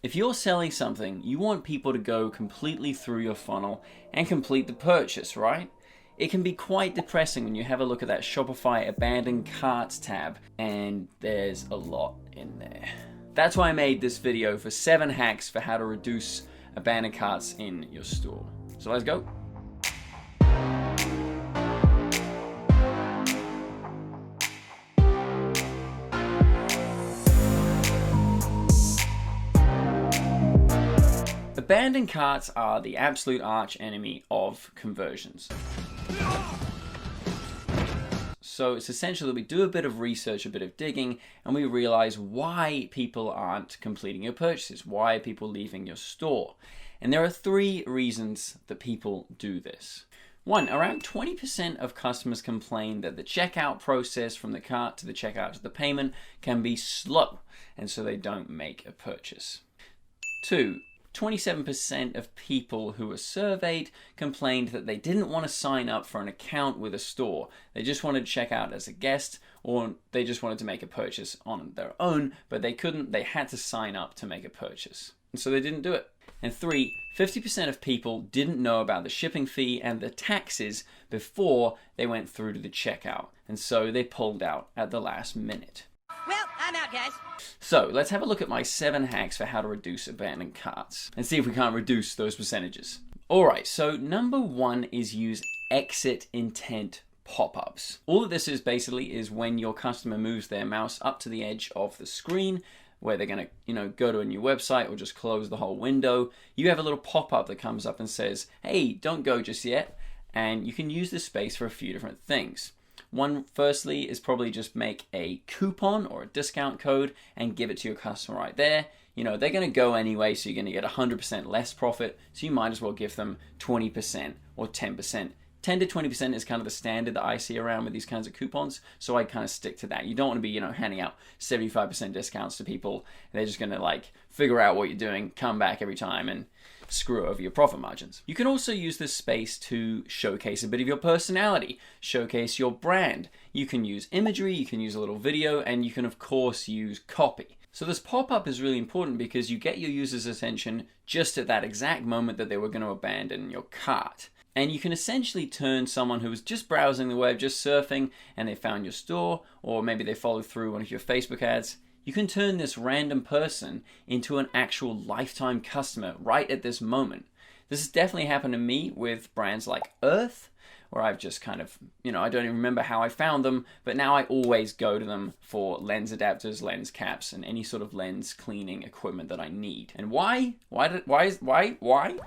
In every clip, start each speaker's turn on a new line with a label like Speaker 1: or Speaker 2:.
Speaker 1: If you're selling something, you want people to go completely through your funnel and complete the purchase, right? It can be quite depressing when you have a look at that Shopify abandoned carts tab, and there's a lot in there. That's why I made this video for 7 hacks for how to reduce abandoned carts in your store. So let's go. Abandoned carts are the absolute arch enemy of conversions. So it's essential that we do a bit of research, a bit of digging, and we realize why people aren't completing your purchases, why are people leaving your store. And there are 3 reasons that people do this. 1, around 20% of customers complain that the checkout process from the cart to the checkout to the payment can be slow, and so they don't make a purchase. 2, 27% of people who were surveyed complained that they didn't want to sign up for an account with a store. They just wanted to check out as a guest, or they just wanted to make a purchase on their own, but they couldn't. They had to sign up to make a purchase, and so they didn't do it. And 3, 50% of people didn't know about the shipping fee and the taxes before they went through to the checkout, and so they pulled out at the last minute.
Speaker 2: Well, I'm out, guys.
Speaker 1: So let's have a look at my 7 hacks for how to reduce abandoned carts and see if we can't reduce those percentages. Alright, so number 1 is use exit intent pop-ups. All of this is basically is when your customer moves their mouse up to the edge of the screen where they're going to, go to a new website or just close the whole window. You have a little pop-up that comes up and says, hey, don't go just yet. And you can use this space for a few different things. One, firstly, is probably just make a coupon or a discount code and give it to your customer right there. They're going to go anyway, so you're going to get 100% less profit, so you might as well give them 20% or 10%. 10 to 20% is kind of the standard that I see around with these kinds of coupons, so I kind of stick to that. You don't want to be, handing out 75% discounts to people. They're just going to figure out what you're doing, come back every time, and screw over your profit margins. You can also use this space to showcase a bit of your personality, showcase your brand. You can use imagery, you can use a little video, and you can of course use copy. So this pop-up is really important because you get your users' attention just at that exact moment that they were going to abandon your cart. And you can essentially turn someone who was just browsing the web, just surfing, and they found your store, or maybe they followed through one of your Facebook ads. You can turn this random person into an actual lifetime customer right at this moment. This has definitely happened to me with brands like Earth, where I've just kind of, I don't even remember how I found them, but now I always go to them for lens adapters, lens caps, and any sort of lens cleaning equipment that I need. And why? Why?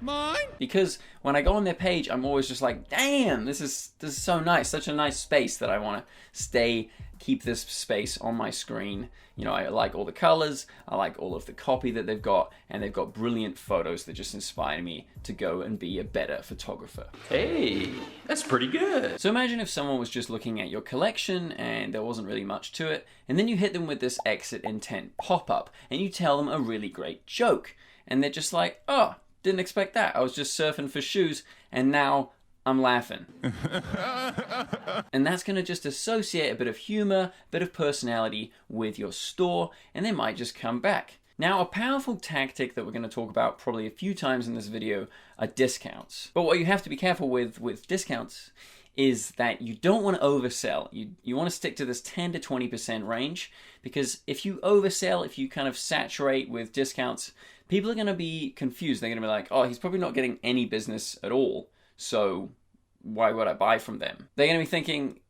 Speaker 1: Mine? Because when I go on their page, I'm always just like, damn, this is so nice, such a nice space that I want to keep this space on my screen. I like all the colors, I like all of the copy that they've got, and they've got brilliant photos that just inspire me to go and be a better photographer.
Speaker 3: Hey, that's pretty good.
Speaker 1: So imagine if someone was just looking at your collection and there wasn't really much to it, and then you hit them with this exit intent pop-up, and you tell them a really great joke, and they're just like, oh, didn't expect that. I was just surfing for shoes, and now I'm laughing. And that's going to just associate a bit of humor, a bit of personality with your store, and they might just come back. Now, a powerful tactic that we're going to talk about probably a few times in this video are discounts. But what you have to be careful with discounts is that you don't want to oversell. You want to stick to this 10 to 20% range, because if you oversell, if you kind of saturate with discounts, people are going to be confused. They're going to be like, oh, he's probably not getting any business at all, so why would I buy from them? They're going to be thinking,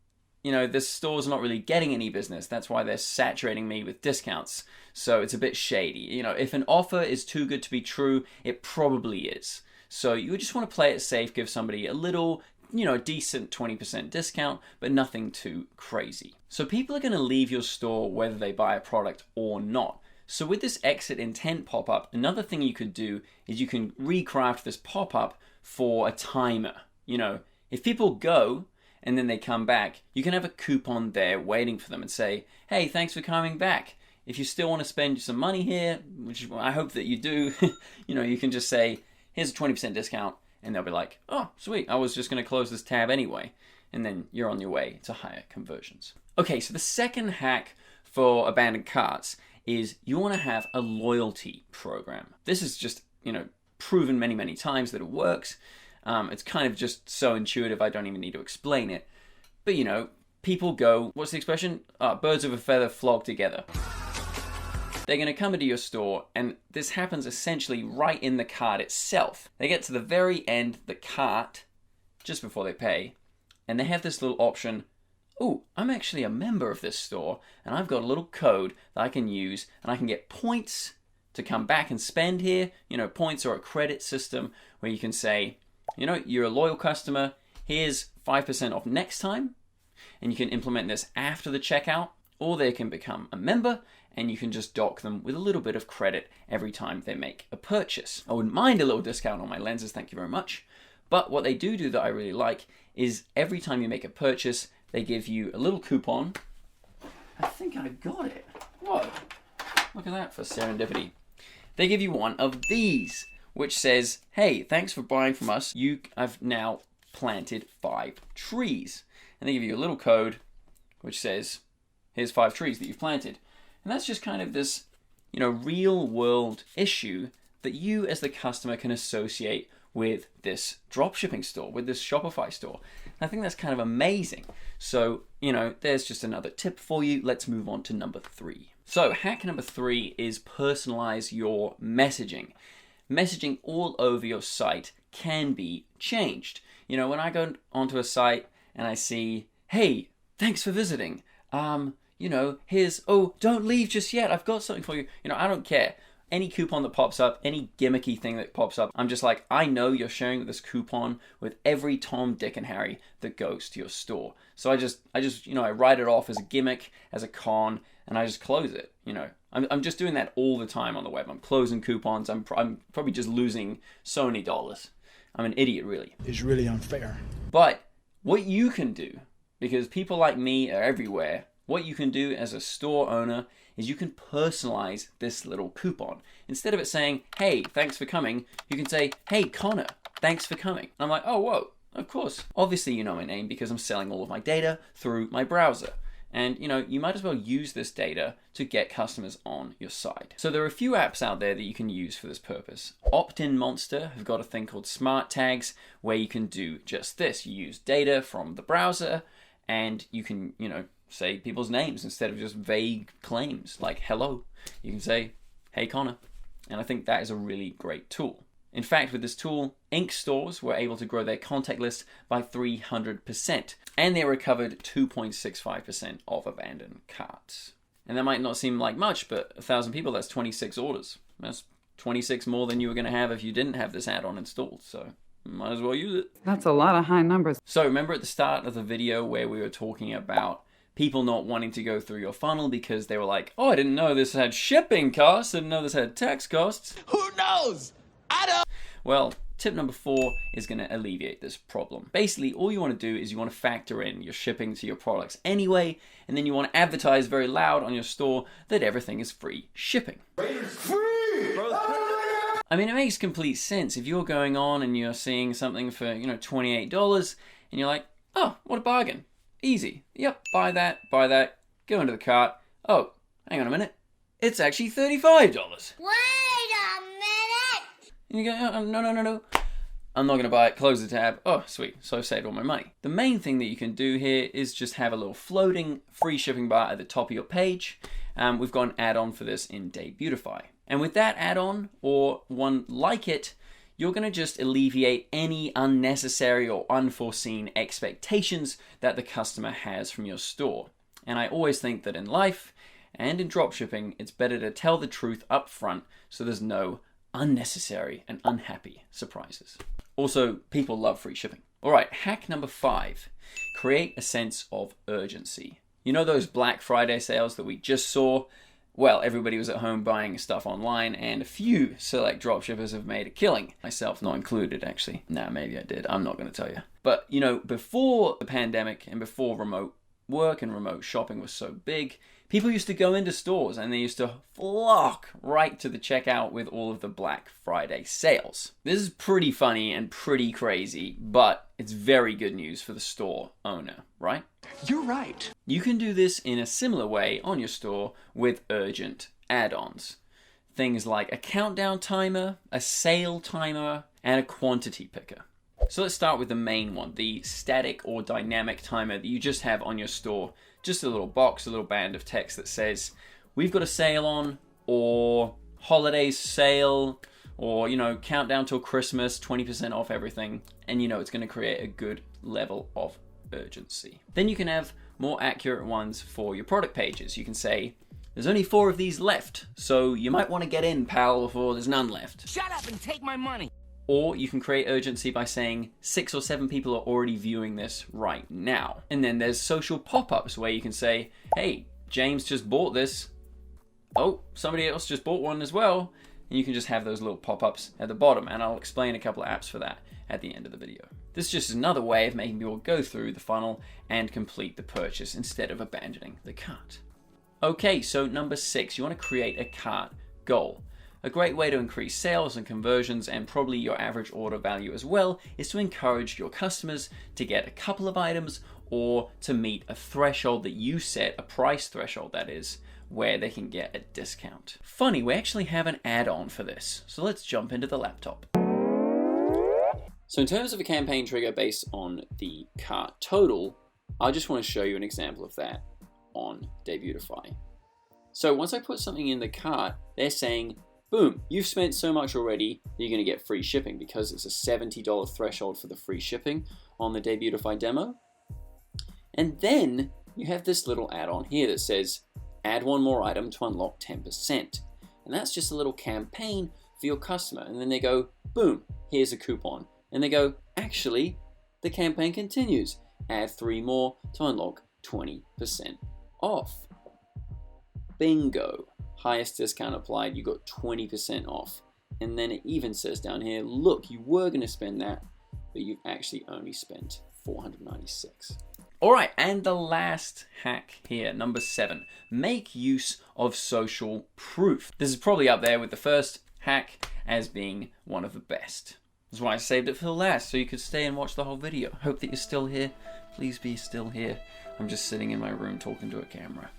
Speaker 1: this store's not really getting any business. That's why they're saturating me with discounts. So it's a bit shady. If an offer is too good to be true, it probably is. So you just want to play it safe, give somebody a little, decent 20% discount, but nothing too crazy. So people are going to leave your store whether they buy a product or not. So with this exit intent pop-up, another thing you could do is you can recraft this pop-up for a timer. If people go and then they come back, you can have a coupon there waiting for them and say, hey, thanks for coming back. If you still want to spend some money here, which I hope that you do, you can just say, here's a 20% discount, and they'll be like, oh, sweet, I was just going to close this tab anyway. And then you're on your way to higher conversions. Okay, so the second hack for abandoned carts is you want to have a loyalty program. This is just, proven many, many times that it works. It's kind of just so intuitive, I don't even need to explain it. But, people go, what's the expression? Birds of a feather flock together. They're going to come into your store, and this happens essentially right in the cart itself. They get to the very end, the cart, just before they pay, and they have this little option, oh, I'm actually a member of this store, and I've got a little code that I can use, and I can get points to come back and spend here. Points are a credit system where you can say, you're a loyal customer, here's 5% off next time, and you can implement this after the checkout, or they can become a member, and you can just dock them with a little bit of credit every time they make a purchase. I wouldn't mind a little discount on my lenses, thank you very much. But what they do that I really like is every time you make a purchase, they give you a little coupon. I think I got it. Whoa, look at that for serendipity. They give you one of these, which says, hey, thanks for buying from us. I've now planted 5 trees. And they give you a little code, which says, here's 5 trees that you've planted. And that's just kind of this, real world issue that you as the customer can associate with this dropshipping store, with this Shopify store. And I think that's kind of amazing. So, there's just another tip for you. Let's move on to number 3. So hack number 3 is personalize your messaging. Messaging all over your site can be changed. When I go onto a site and I see, hey, thanks for visiting. Here's, oh, don't leave just yet. I've got something for you. I don't care. Any coupon that pops up, any gimmicky thing that pops up, I'm just like, I know you're sharing this coupon with every Tom, Dick, and Harry that goes to your store. So I just, I write it off as a gimmick, as a con, and I just close it. I'm just doing that all the time on the web. I'm closing coupons. I'm probably just losing so many dollars. I'm an idiot, really.
Speaker 2: It's really unfair.
Speaker 1: But what you can do, because people like me are everywhere, what you can do as a store owner is you can personalize this little coupon. Instead of it saying, hey, thanks for coming, you can say, hey, Connor, thanks for coming. And I'm like, oh, whoa, of course. Obviously, you know my name because I'm selling all of my data through my browser. And, you might as well use this data to get customers on your site. So there are a few apps out there that you can use for this purpose. Opt-in Monster have got a thing called Smart Tags where you can do just this. You use data from the browser and you can, say people's names instead of just vague claims like hello. You can say, hey Connor. And I think that is a really great tool. In fact, with this tool, ink stores were able to grow their contact list by 300%, and they recovered 2.65% of abandoned carts. And that might not seem like much, but 1,000 people, that's 26 orders. That's 26 more than you were going to have if you didn't have this add-on installed, so might as well use it.
Speaker 4: That's a lot of high numbers.
Speaker 1: So remember at the start of the video where we were talking about people not wanting to go through your funnel because they were like, oh, I didn't know this had shipping costs, I didn't know this had tax costs.
Speaker 2: Who knows? I don't.
Speaker 1: Well, tip number 4 is going to alleviate this problem. Basically, all you want to do is you want to factor in your shipping to your products anyway, and then you want to advertise very loud on your store that everything is free shipping.
Speaker 2: Free!
Speaker 1: I mean, it makes complete sense. If you're going on and you're seeing something for, $28, and you're like, oh, what a bargain. Easy. Yep, buy that, go into the cart. Oh, hang on a minute. It's actually $35.
Speaker 5: Wait a minute!
Speaker 1: And you go, oh, no. I'm not going to buy it. Close the tab. Oh, sweet. So I've saved all my money. The main thing that you can do here is just have a little floating free shipping bar at the top of your page. We've got an add-on for this in Debutify. And with that add-on, or one like it, you're going to just alleviate any unnecessary or unforeseen expectations that the customer has from your store. And I always think that in life and in dropshipping, it's better to tell the truth up front so there's no unnecessary and unhappy surprises. Also, people love free shipping. All right, hack number 5, create a sense of urgency. You know those Black Friday sales that we just saw? Well, everybody was at home buying stuff online, and a few select dropshippers have made a killing. Myself not included, actually. Nah, maybe I did. I'm not going to tell you. But, before the pandemic and before remote work and remote shopping was so big, people used to go into stores and they used to flock right to the checkout with all of the Black Friday sales. This is pretty funny and pretty crazy, but it's very good news for the store owner, right?
Speaker 2: You're right.
Speaker 1: You can do this in a similar way on your store with urgent add-ons. Things like a countdown timer, a sale timer, and a quantity picker. So let's start with the main one, the static or dynamic timer that you just have on your store. Just a little box, a little band of text that says, we've got a sale on, or holidays sale, or, countdown till Christmas, 20% off everything. And it's going to create a good level of urgency. Then you can have more accurate ones for your product pages. You can say, there's only 4 of these left, so you might want to get in, pal, before there's none left.
Speaker 4: Shut up and take my money.
Speaker 1: Or you can create urgency by saying 6 or 7 people are already viewing this right now. And then there's social pop-ups where you can say, hey, James just bought this. Oh, somebody else just bought one as well. And you can just have those little pop-ups at the bottom. And I'll explain a couple of apps for that at the end of the video. This is just another way of making people go through the funnel and complete the purchase instead of abandoning the cart. Okay, so number 6, you want to create a cart goal. A great way to increase sales and conversions, and probably your average order value as well, is to encourage your customers to get a couple of items or to meet a threshold that you set, a price threshold that is, where they can get a discount. Funny, we actually have an add-on for this, so let's jump into the laptop. So in terms of a campaign trigger based on the cart total, I just want to show you an example of that on Debutify. So once I put something in the cart, they're saying, boom, you've spent so much already, you're going to get free shipping because it's a $70 threshold for the free shipping on the Debutify demo. And then you have this little add-on here that says, add 1 more item to unlock 10%. And that's just a little campaign for your customer. And then they go, boom, here's a coupon. And they go, actually, the campaign continues. Add 3 more to unlock 20% off. Bingo. Highest discount applied, you got 20% off. And then it even says down here, look, you were going to spend that, but you've actually only spent $496. All right, and the last hack here, number 7, make use of social proof. This is probably up there with the first hack as being one of the best. That's why I saved it for the last, so you could stay and watch the whole video. Hope that you're still here. Please be still here. I'm just sitting in my room talking to a camera.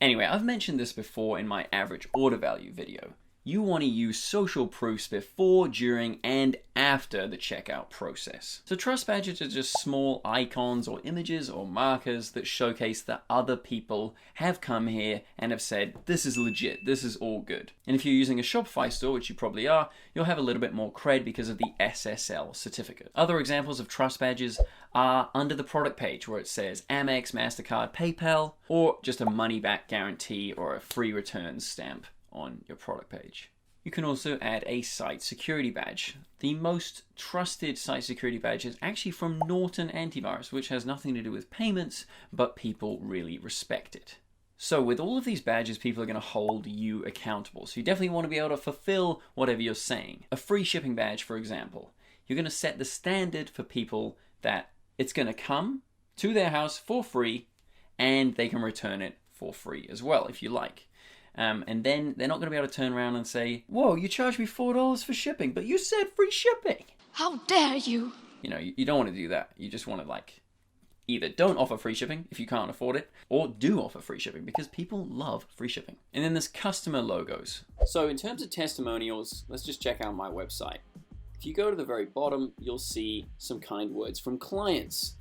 Speaker 1: Anyway, I've mentioned this before in my average order value video. You want to use social proofs before, during, and after the checkout process. So trust badges are just small icons or images or markers that showcase that other people have come here and have said, this is legit, this is all good. And if you're using a Shopify store, which you probably are, you'll have a little bit more cred because of the SSL certificate. Other examples of trust badges are under the product page where it says Amex, MasterCard, PayPal, or just a money back guarantee or a free returns stamp on your product page. You can also add a site security badge. The most trusted site security badge is actually from Norton Antivirus, which has nothing to do with payments, but people really respect it. So with all of these badges, people are going to hold you accountable. So you definitely want to be able to fulfill whatever you're saying. A free shipping badge, for example, you're going to set the standard for people that it's going to come to their house for free and they can return it for free as well if you like. And then they're not going to be able to turn around and say, whoa, you charged me $4 for shipping, but you said free shipping.
Speaker 5: How dare you?
Speaker 1: You don't want to do that. You just want to either don't offer free shipping if you can't afford it, or do offer free shipping because people love free shipping. And then there's customer logos. So in terms of testimonials, let's just check out my website. If you go to the very bottom, you'll see some kind words from clients.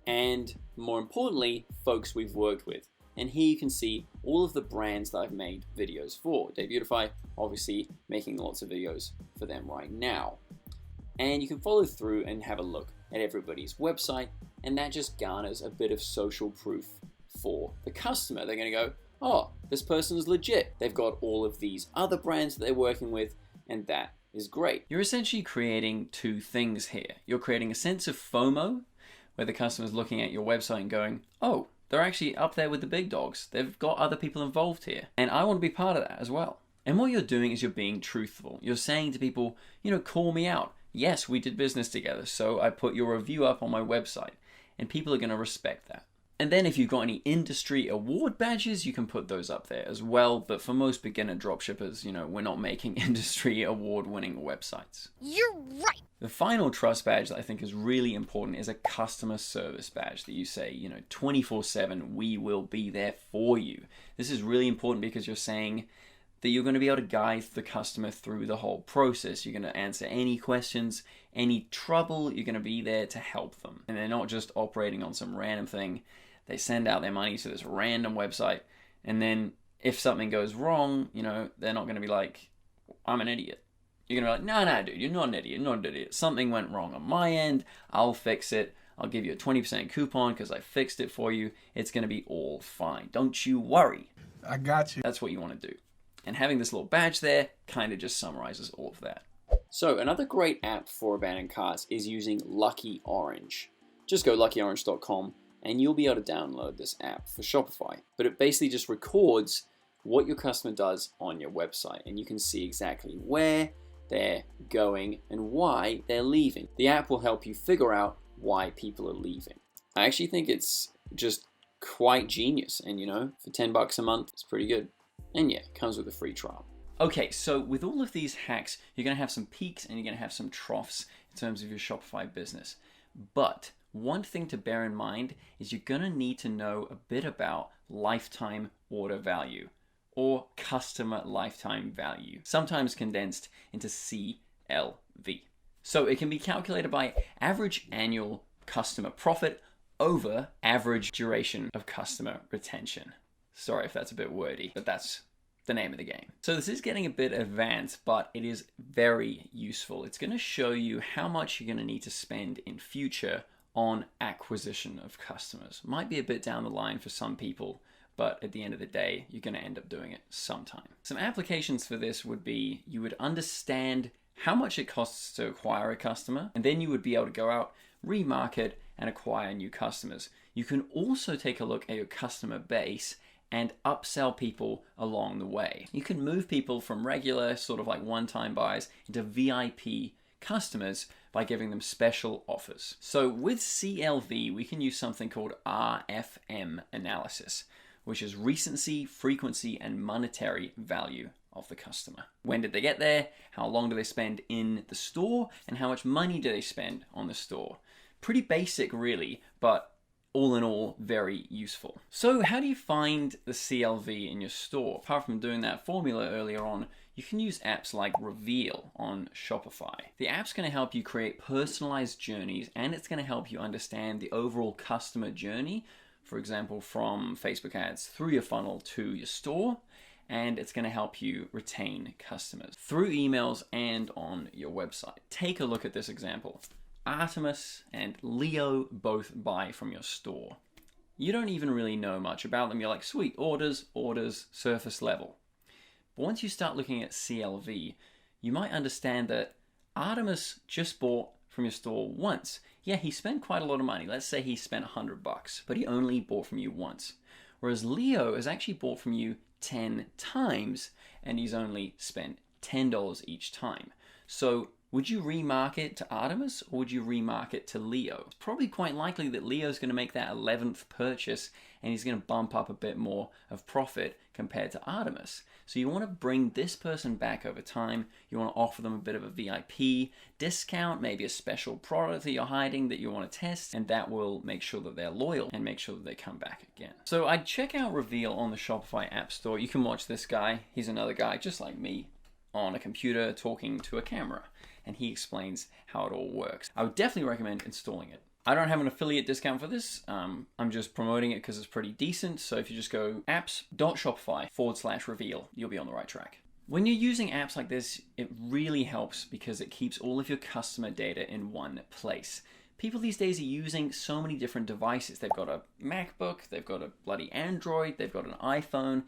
Speaker 1: And more importantly, folks we've worked with. And here you can see all of the brands that I've made videos for. Debutify, obviously making lots of videos for them right now. And you can follow through and have a look at everybody's website, and that just garners a bit of social proof for the customer. They're gonna go, oh, this person's legit. They've got all of these other brands that they're working with, and that is great. You're essentially creating 2 things here. You're creating a sense of FOMO, where the customer's looking at your website and going, oh, they're actually up there with the big dogs. They've got other people involved here. And I want to be part of that as well. And what you're doing is you're being truthful. You're saying to people, call me out. Yes, we did business together, so I put your review up on my website. And people are going to respect that. And then if you've got any industry award badges, you can put those up there as well. But for most beginner dropshippers, we're not making industry award-winning websites.
Speaker 5: You're right.
Speaker 1: The final trust badge that I think is really important is a customer service badge that you say, 24/7, we will be there for you. This is really important because you're saying that you're going to be able to guide the customer through the whole process. You're going to answer any questions, any trouble, you're going to be there to help them. And they're not just operating on some random thing. They send out their money to this random website, and then if something goes wrong, you know, they're not going to be like, I'm an idiot. You're going to be like, no, dude, you're not an idiot. You're not an idiot. Something went wrong on my end. I'll fix it. I'll give you a 20% coupon because I fixed it for you. It's going to be all fine. Don't you worry.
Speaker 2: I got you.
Speaker 1: That's what you want to do. And having this little badge there kind of just summarizes all of that.
Speaker 3: So another great app for abandoned carts is using Lucky Orange. Just go luckyorange.com and you'll be able to download this app for Shopify. But it basically just records what your customer does on your website, and you can see exactly where they're going and why they're leaving. The app will help you figure out why people are leaving. I actually think it's just quite genius, and you know, for $10 a month, it's pretty good. And yeah, it comes with a free trial.
Speaker 1: Okay, so with all of these hacks, you're going to have some peaks and you're going to have some troughs in terms of your Shopify business. But one thing to bear in mind is you're going to need to know a bit about lifetime order value, or customer lifetime value, sometimes condensed into CLV. So it can be calculated by average annual customer profit over average duration of customer retention. Sorry if that's a bit wordy, but that's the name of the game. So this is getting a bit advanced, but it is very useful. It's going to show you how much you're going to need to spend in future on acquisition of customers. Might be a bit down the line for some people, but at the end of the day, you're going to end up doing it sometime. Some applications for this would be, you would understand how much it costs to acquire a customer, and then you would be able to go out, remarket, and acquire new customers. You can also take a look at your customer base and upsell people along the way. You can move people from regular sort of like one-time buys into VIP customers by giving them special offers. So with CLV, we can use something called RFM analysis, which is recency, frequency, and monetary value of the customer. When did they get there? How long do they spend in the store? And how much money do they spend on the store? Pretty basic really, but all in all, very useful. So how do you find the CLV in your store? Apart from doing that formula earlier on, you can use apps like Reveal on Shopify. The app's going to help you create personalized journeys, and it's going to help you understand the overall customer journey, for example, from Facebook ads through your funnel to your store, and it's going to help you retain customers through emails and on your website. Take a look at this example. Artemis and Leo both buy from your store. You don't even really know much about them. You're like, sweet, orders, surface level. But once you start looking at CLV, you might understand that Artemis just bought from your store once. Yeah, he spent quite a lot of money. Let's say he spent $100, but he only bought from you once. Whereas Leo has actually bought from you 10 times, and he's only spent $10 each time. So would you remarket to Artemis, or would you remarket to Leo? It's probably quite likely that Leo's going to make that 11th purchase, and he's going to bump up a bit more of profit compared to Artemis. So you want to bring this person back over time. You want to offer them a bit of a VIP discount, maybe a special product that you're hiding that you want to test, and that will make sure that they're loyal and make sure that they come back again. So I'd check out Reveal on the Shopify App Store. You can watch this guy. He's another guy just like me on a computer talking to a camera, and he explains how it all works. I would definitely recommend installing it. I don't have an affiliate discount for this. I'm just promoting it because it's pretty decent. So if you just go apps.shopify/reveal, you'll be on the right track. When you're using apps like this, it really helps because it keeps all of your customer data in one place. People these days are using so many different devices. They've got a MacBook, they've got a bloody Android, they've got an iPhone,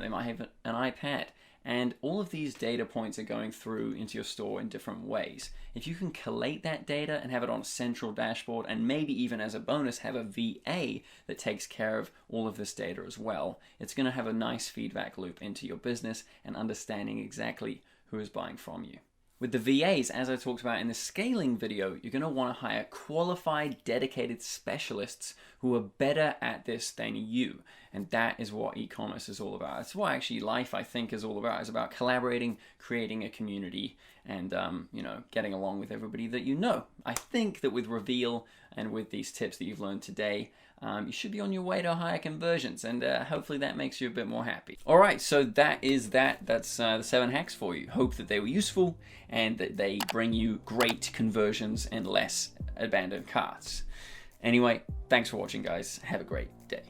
Speaker 1: they might have an iPad. And all of these data points are going through into your store in different ways. If you can collate that data and have it on a central dashboard, and maybe even as a bonus have a VA that takes care of all of this data as well, it's going to have a nice feedback loop into your business and understanding exactly who is buying from you. With the VAs, as I talked about in the scaling video, you're going to want to hire qualified, dedicated specialists who are better at this than you. And that is what e-commerce is all about. That's what actually life, I think, is all about. It's about collaborating, creating a community, and getting along with everybody that you know. I think that with Reveal and with these tips that you've learned today, you should be on your way to higher conversions, and hopefully that makes you a bit more happy. All right, so that's the 7 hacks for you. Hope that they were useful and that they bring you great conversions and less abandoned carts. Anyway, thanks for watching, guys. Have a great day.